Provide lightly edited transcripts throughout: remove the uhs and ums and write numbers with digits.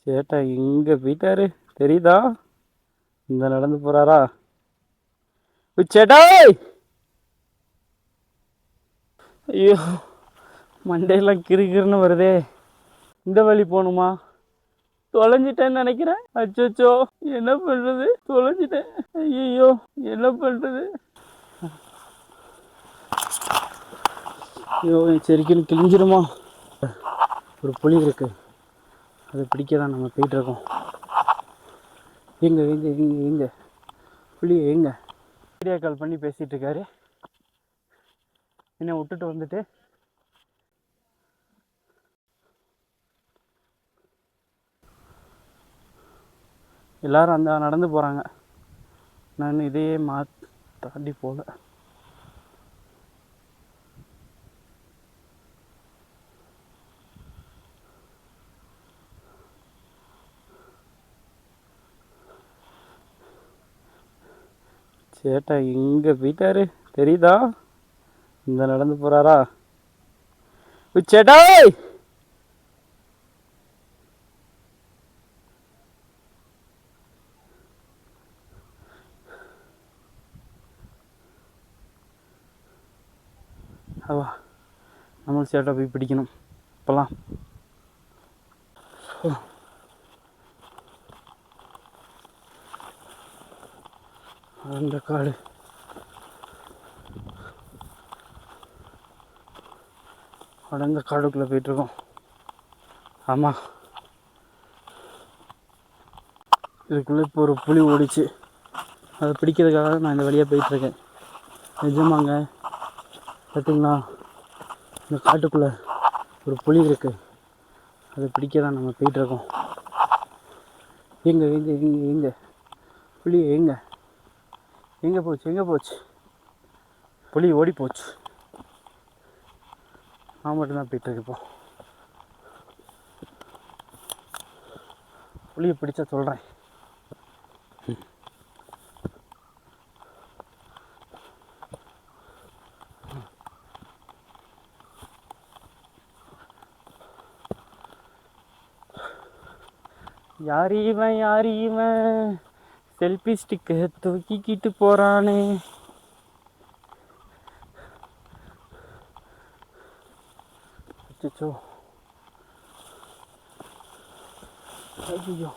சேட்டா எங்கே போயிட்டாரு தெரியுதா? இந்த நடந்து போகிறாரா? சேட்டா! ஐயோ, மண்டையெல்லாம் கிறுகிறுன்னு வருதே. இந்த வழி போகணுமா? தொலைஞ்சிட்டேன்னு நினைக்கிறேன். அச்சோ, என்ன பண்ணுறது? தொலைஞ்சிட்டேன். ஐயோ, என்ன பண்ணுறது? ஐயோ, சரிக்குன்னு கிழிஞ்சிருமா? ஒரு புலி இருக்குது, அதை பிடிக்க தான் நம்ம போயிட்டுருக்கோம். எங்க புளி எங்க? வீடியோ கால் பண்ணி பேசிகிட்டு இருக்காரு. என்னை விட்டுட்டு வந்துட்டு எல்லாரும் அந்த நடந்து போகிறாங்க. நான் இதையே தாண்டி போகல. சேட்டா எங்கே போயிட்டாரு தெரியுதா? இந்த நடந்து போகிறாரா? சேட்டா! அவா நம்மளும் சேட்டை போய் பிடிக்கணும் இப்போலாம். அந்த காடு அடர்ந்த காடுக்குள்ளே போயிட்டுருக்கோம். ஆமாம், இதுக்குள்ளே இப்போ ஒரு புலி ஓடிச்சு. அதை பிடிக்கிறதுக்காக நான் இந்த வழியாக போயிட்டுருக்கேன். நிஜமாங்க, பார்த்தீங்களா? இந்த காட்டுக்குள்ளே ஒரு புலி இருக்குது, அதை பிடிக்க தான் நம்ம போயிட்டுருக்கோம். எங்க புலி எங்கே போச்சு? புலி ஓடி போச்சு. நான் மட்டும்தான் போயிட்டுருக்கு. இப்போ புளியை பிடிச்சா சொல்கிறேன். யார் இவன் செல்ஃபி ஸ்டிக்கை தூக்கிக்கிட்டு போகிறானே. அச்சோ, ஐயோ,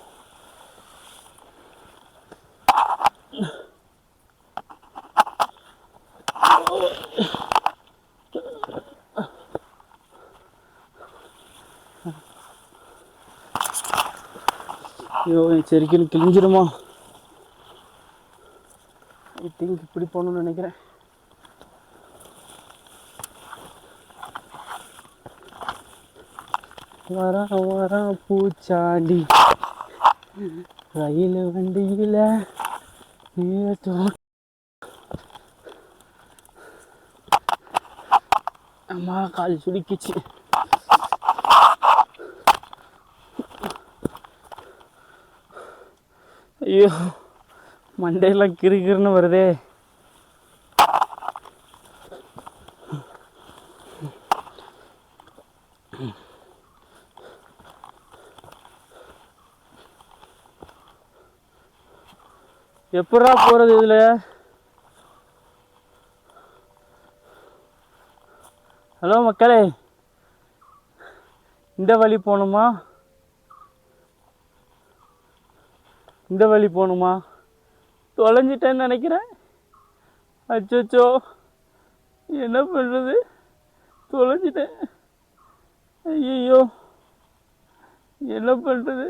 ஐயோ, சரிக்குன்னு கிழிஞ்சிருமா? ஐ திங்க் இப்படி போகணுன்னு நினைக்கிறேன். வரான் பூச்சாண்டி ரயில் வண்டியில். அம்மா, கால் சுடிக்கிச்சு. ஐயோ, மண்டையெல்லாம் கிறுகிறுன்னு வருதே. எப்படா போகிறது இதில்? ஹலோ மக்களே, இந்த வழி போகணுமா? தொலைஞ்சிட்டேன்னு நினைக்கிறேன். அச்சோ, என்ன பண்ணுறது? தொலைஞ்சிட்டேன். ஐயோ, என்ன பண்ணுறது?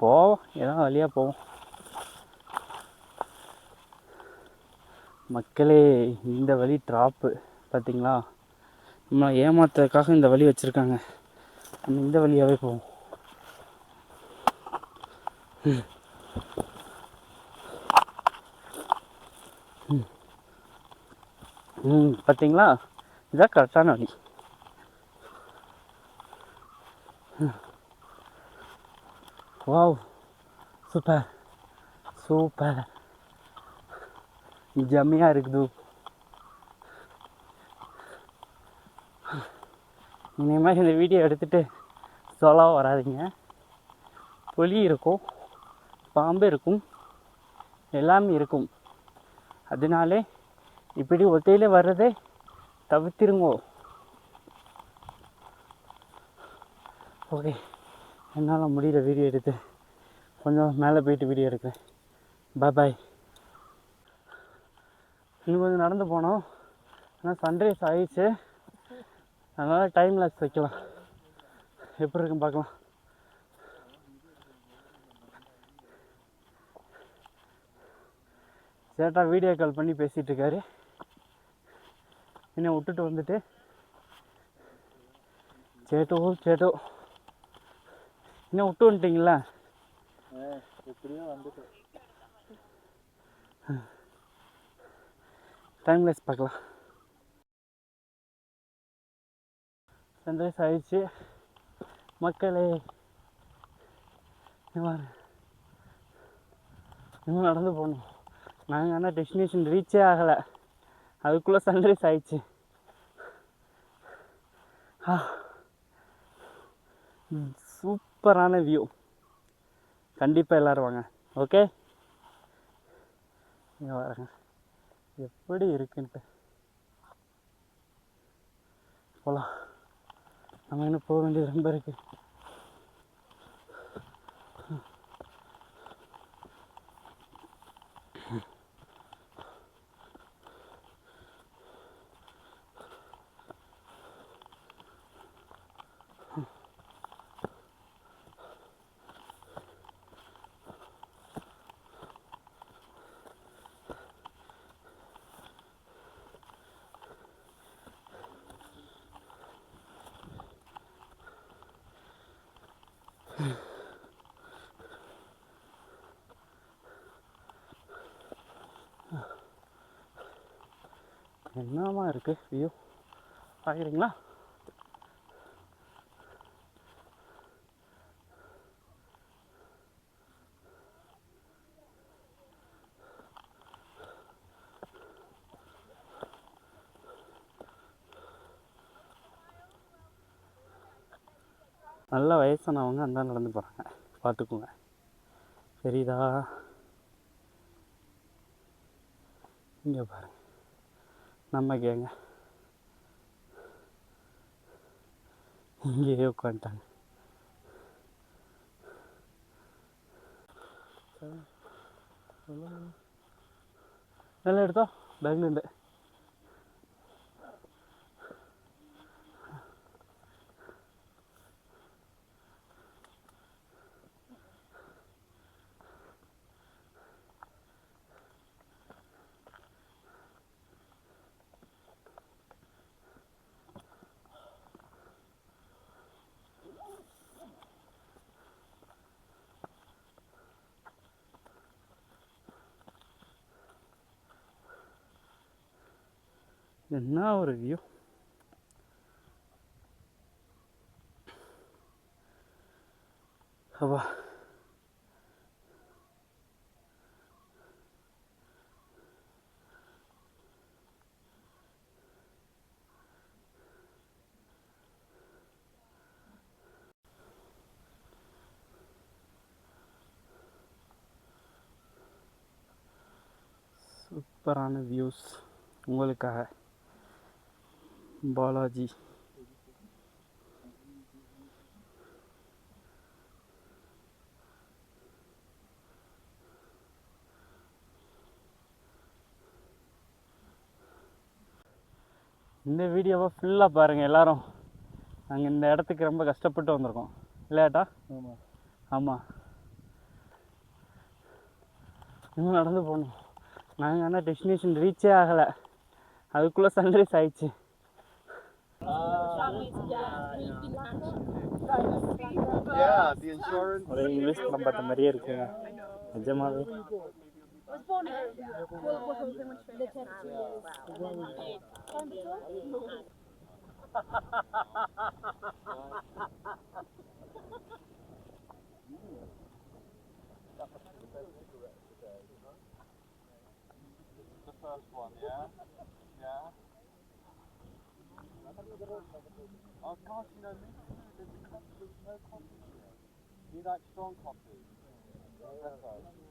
போவோம், ஏதாவது வழியாக போவோம். மக்களே, இந்த வழி ட்ராப்பு பார்த்தீங்களா? நம்மளை ஏமாத்துறதுக்காக இந்த வழி வச்சுருக்காங்க. நம்ம இந்த வழியாகவே போவோம். பார்த்தீங்களா? இதுதான் கரெக்டான வழி. வாவ், சூப்பர் ஜம்மியாக இருக்குது. இனிமேல் இந்த வீடியோ எடுத்துகிட்டு சோலாக வராதிங்க. புலி இருக்கும், பாம்பு இருக்கும், எல்லாமே இருக்கும். அதனாலே இப்படி ஒத்தையில் வர்றதே தவிர்த்திருங்கோ. ஓகே, என்னால் முடியல வீடியோ எடுத்து. கொஞ்சம் மேலே போயிட்டு வீடியோ எடுக்கிறேன். பாய். இன்னும் கொஞ்சம் நடந்து போனோம், ஆனால் சன்ரைஸ் ஆகிடுச்சு. அதனால் டைம் லாஸ் வைக்கலாம். எப்படி இருக்குன்னு பார்க்கலாம். சேட்டா வீடியோ கால் பண்ணி பேசிகிட்டு இருக்காரு. என்னை விட்டுட்டு வந்துட்டு சேட்டோ என்ன விட்டு வந்துட்டிங்களா? எப்படியோ வந்துட்டு டைம்லெஸ் பார்க்கலாம். சன்ரைஸ் ஆயிடுச்சு மக்களே. இன்னும் நடந்து போகணும். நாங்கள் ஆனால் டெஸ்டினேஷன் ரீச்சே ஆகலை, அதுக்குள்ளே சன்ரைஸ் ஆயிடுச்சு. சூப்பரான வியூ. கண்டிப்பாக எல்லோரும் வாங்க. ஓகே, இங்கே வரேங்க எப்படி இருக்குன்ட்டு போகலாம். நம்ம இன்னும் போக வேண்டியது ரொம்ப இருக்குது. என்னமா இருக்குது வியூ பார்க்குறீங்களா? நல்ல வயசானவங்க அந்த நடந்து போகிறாங்க, பார்த்துக்குங்க. சரிதா? இங்கே பாருங்க, நம்ம கேங்க இங்கேயே உட்காந்துட்டாங்க. நல்லா எடுத்தோம் பேக்லேருந்து. என்ன ஒரு வியூ. அப்பா, சூப்பரான வியூஸ் உங்களுக்காக. பாலாஜி இந்த வீடியோவை ஃபுல்லாக பாருங்கள் எல்லோரும். நாங்கள் இந்த இடத்துக்கு ரொம்ப கஷ்டப்பட்டு வந்திருக்கோம் இல்லையாட்டா? ஆமாம், இன்னும் நடந்து போகணும். நாங்கள் ஆனால் டெஸ்டினேஷன் ரீச்சே ஆகலை, அதுக்குள்ளே சன்ரைஸ் ஆயிடுச்சு. ஒரு இங்கிலீஷ் படம் பார்த்த மாதிரியே இருக்குங்க நிஜமாவே. First one, yeah? Yeah. Oh gosh, you know, there's a couple of Do you like strong coffee? Espresso.